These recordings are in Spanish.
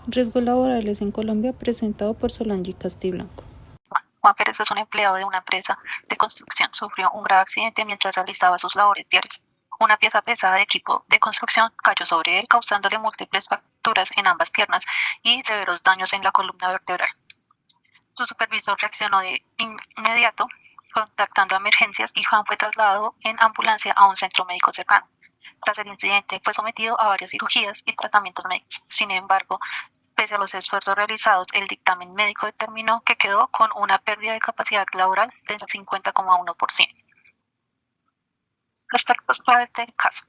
Riesgos laborales en Colombia, presentado por Solange Castiblanco. Juan Pérez es un empleado de una empresa de construcción. Sufrió un grave accidente mientras realizaba sus labores diarias. Una pieza pesada de equipo de construcción cayó sobre él, causándole múltiples fracturas en ambas piernas y severos daños en la columna vertebral. Su supervisor reaccionó de inmediato, contactando a emergencias, y Juan fue trasladado en ambulancia a un centro médico cercano. Tras el incidente, fue sometido a varias cirugías y tratamientos médicos. Sin embargo, pese a los esfuerzos realizados, el dictamen médico determinó que quedó con una pérdida de capacidad laboral del 50,1%. Aspectos claves del caso.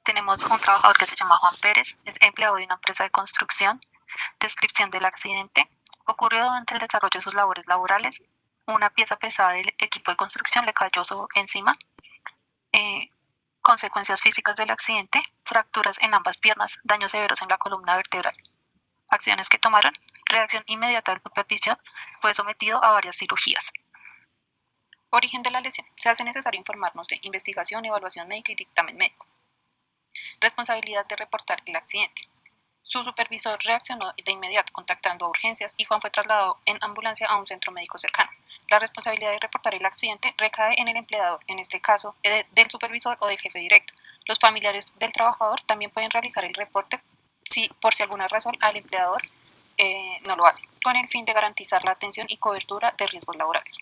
Tenemos un trabajador que se llama Juan Pérez, es empleado de una empresa de construcción. Descripción del accidente. Ocurrió durante el desarrollo de sus labores laborales. Una pieza pesada del equipo de construcción le cayó encima. Consecuencias físicas del accidente: fracturas en ambas piernas, daños severos en la columna vertebral. Acciones que tomaron: reacción inmediata del supervisor, fue sometido a varias cirugías. Origen de la lesión. Se hace necesario informarnos de investigación, evaluación médica y dictamen médico. Responsabilidad de reportar el accidente. Su supervisor reaccionó de inmediato contactando a urgencias y Juan fue trasladado en ambulancia a un centro médico cercano. La responsabilidad de reportar el accidente recae en el empleador, en este caso del supervisor o del jefe directo. Los familiares del trabajador también pueden realizar el reporte si por alguna razón al empleador no lo hace, con el fin de garantizar la atención y cobertura de riesgos laborales.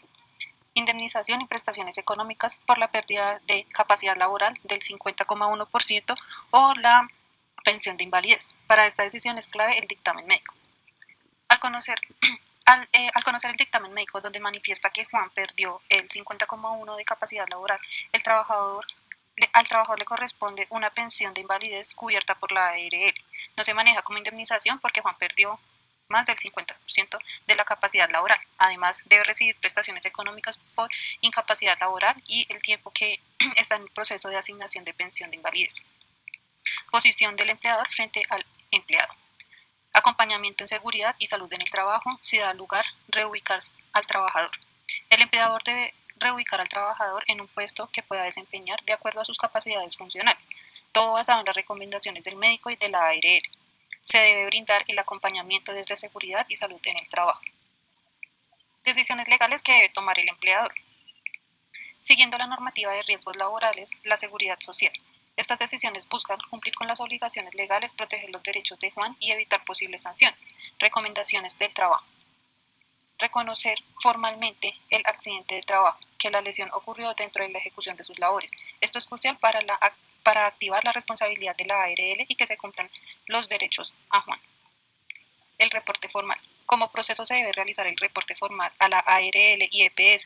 Indemnización y prestaciones económicas por la pérdida de capacidad laboral del 50,1% o la pensión de invalidez. Para esta decisión es clave el dictamen médico. Al conocer el dictamen médico, donde manifiesta que Juan perdió el 50,1% de capacidad laboral, al trabajador le corresponde una pensión de invalidez cubierta por la ARL. No se maneja como indemnización porque Juan perdió más del 50% de la capacidad laboral. Además, debe recibir prestaciones económicas por incapacidad laboral y el tiempo que está en el proceso de asignación de pensión de invalidez. Posición del empleador frente al empleado. Acompañamiento en seguridad y salud en el trabajo. Si da lugar, reubicar al trabajador. El empleador debe reubicar al trabajador en un puesto que pueda desempeñar de acuerdo a sus capacidades funcionales, todo basado en las recomendaciones del médico y de la ARL. Se debe brindar el acompañamiento desde seguridad y salud en el trabajo. Decisiones legales que debe tomar el empleador. Siguiendo la normativa de riesgos laborales, la seguridad social. Estas decisiones buscan cumplir con las obligaciones legales, proteger los derechos de Juan y evitar posibles sanciones. Recomendaciones del trabajo. Reconocer formalmente el accidente de trabajo, que la lesión ocurrió dentro de la ejecución de sus labores. Esto es crucial para activar la responsabilidad de la ARL y que se cumplan los derechos a Juan. El reporte formal. Como proceso se debe realizar el reporte formal a la ARL y EPS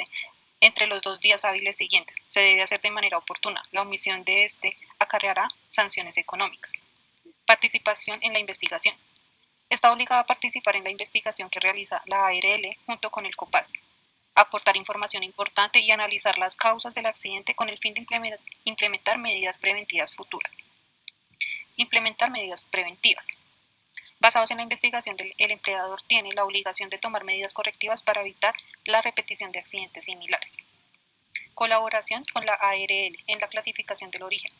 entre los 2 días hábiles siguientes. Se debe hacer de manera oportuna. La omisión de este acarreará sanciones económicas. Participación en la investigación. Está obligada a participar en la investigación que realiza la ARL junto con el COPAS, aportar información importante y analizar las causas del accidente con el fin de implementar medidas preventivas futuras. Implementar medidas preventivas. Basados en la investigación, el empleador tiene la obligación de tomar medidas correctivas para evitar la repetición de accidentes similares. Colaboración con la ARL en la clasificación del origen.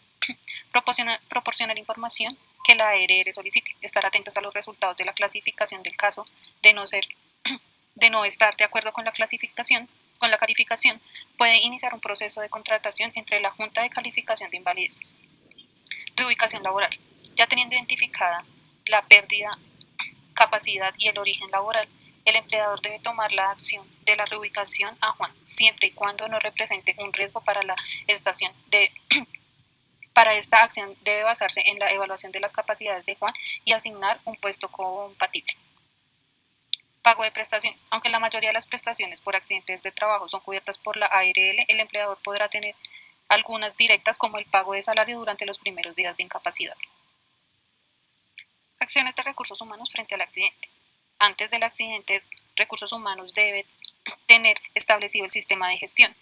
Proporcionar información que la ARL solicite. Estar atentos a los resultados de la clasificación del caso. De no estar de acuerdo con la calificación, puede iniciar un proceso de contratación entre la Junta de Calificación de Invalidez. Reubicación laboral. Ya teniendo identificada la pérdida, capacidad y el origen laboral, el empleador debe tomar la acción de la reubicación a Juan, siempre y cuando no represente un riesgo para la estación. Para esta acción debe basarse en la evaluación de las capacidades de Juan y asignar un puesto compatible. Pago de prestaciones. Aunque la mayoría de las prestaciones por accidentes de trabajo son cubiertas por la ARL, el empleador podrá tener algunas directas, como el pago de salario durante los primeros días de incapacidad. Acciones de recursos humanos frente al accidente. Antes del accidente, recursos humanos debe tener establecido el sistema de gestión,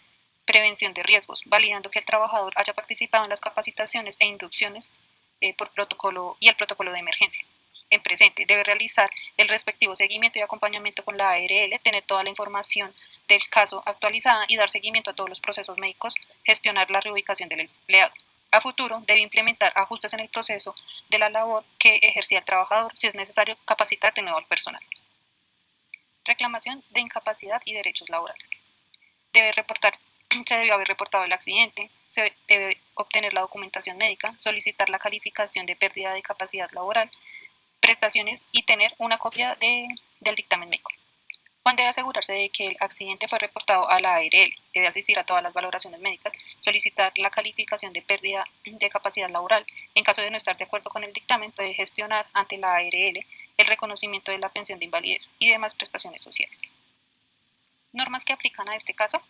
prevención de riesgos, validando que el trabajador haya participado en las capacitaciones e inducciones por protocolo y el protocolo de emergencia. En presente, debe realizar el respectivo seguimiento y acompañamiento con la ARL, tener toda la información del caso actualizada y dar seguimiento a todos los procesos médicos, gestionar la reubicación del empleado. A futuro, debe implementar ajustes en el proceso de la labor que ejercía el trabajador si es necesario capacitar de nuevo al personal. Reclamación de incapacidad y derechos laborales. Se debió haber reportado el accidente, se debe obtener la documentación médica, solicitar la calificación de pérdida de capacidad laboral, prestaciones y tener una copia del dictamen médico. Juan debe asegurarse de que el accidente fue reportado a la ARL, debe asistir a todas las valoraciones médicas, solicitar la calificación de pérdida de capacidad laboral. En caso de no estar de acuerdo con el dictamen, puede gestionar ante la ARL el reconocimiento de la pensión de invalidez y demás prestaciones sociales. Normas que aplican a este caso.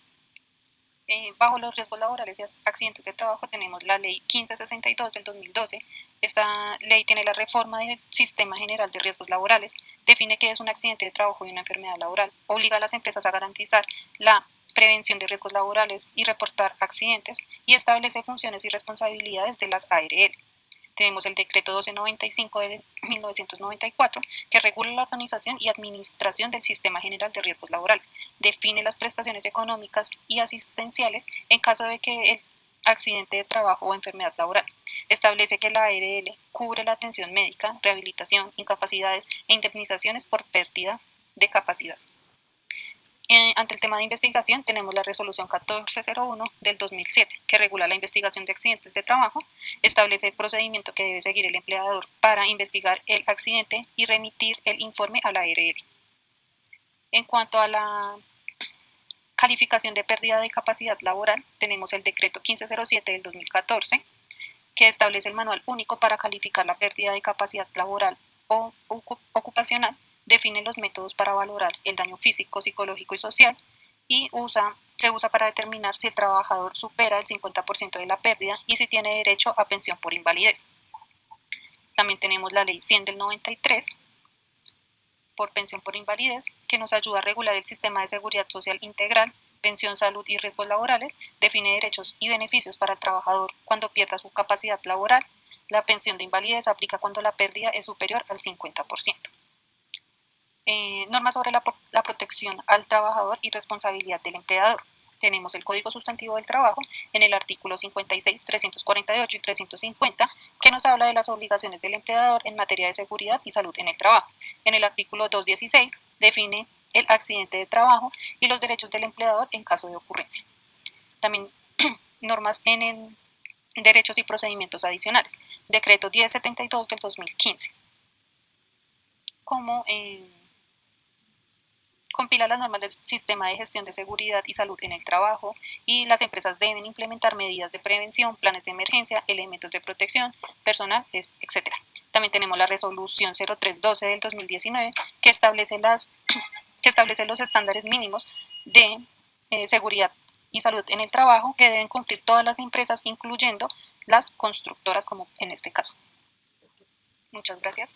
Bajo los riesgos laborales y accidentes de trabajo tenemos la ley 1562 del 2012. Esta ley tiene la reforma del Sistema General de Riesgos Laborales, define qué es un accidente de trabajo y una enfermedad laboral, obliga a las empresas a garantizar la prevención de riesgos laborales y reportar accidentes y establece funciones y responsabilidades de las ARL. Tenemos el decreto 1295 de 1994 que regula la organización y administración del Sistema General de Riesgos Laborales, define las prestaciones económicas y asistenciales en caso de que el accidente de trabajo o enfermedad laboral. Establece que la ARL cubre la atención médica, rehabilitación, incapacidades e indemnizaciones por pérdida de capacidad. Ante el tema de investigación tenemos la resolución 1401 del 2007 que regula la investigación de accidentes de trabajo, establece el procedimiento que debe seguir el empleador para investigar el accidente y remitir el informe a la ARL. En cuanto a la calificación de pérdida de capacidad laboral, tenemos el decreto 1507 del 2014 que establece el manual único para calificar la pérdida de capacidad laboral o ocupacional, define los métodos para valorar el daño físico, psicológico y social y se usa para determinar si el trabajador supera el 50% de la pérdida y si tiene derecho a pensión por invalidez. También tenemos la ley 100 del 93 por pensión por invalidez, que nos ayuda a regular el sistema de seguridad social integral, pensión, salud y riesgos laborales, define derechos y beneficios para el trabajador cuando pierda su capacidad laboral. La pensión de invalidez aplica cuando la pérdida es superior al 50%. Normas sobre la protección al trabajador y responsabilidad del empleador. Tenemos el Código Sustantivo del Trabajo en el artículo 56, 348 y 350, que nos habla de las obligaciones del empleador en materia de seguridad y salud en el trabajo. En el artículo 216 define el accidente de trabajo y los derechos del empleador en caso de ocurrencia. También normas en derechos y procedimientos adicionales. Decreto 1072 del 2015. Como compila las normas del sistema de gestión de seguridad y salud en el trabajo y las empresas deben implementar medidas de prevención, planes de emergencia, elementos de protección, personal, etc. También tenemos la resolución 0312 del 2019 que establece los estándares mínimos de seguridad y salud en el trabajo que deben cumplir todas las empresas, incluyendo las constructoras como en este caso. Muchas gracias.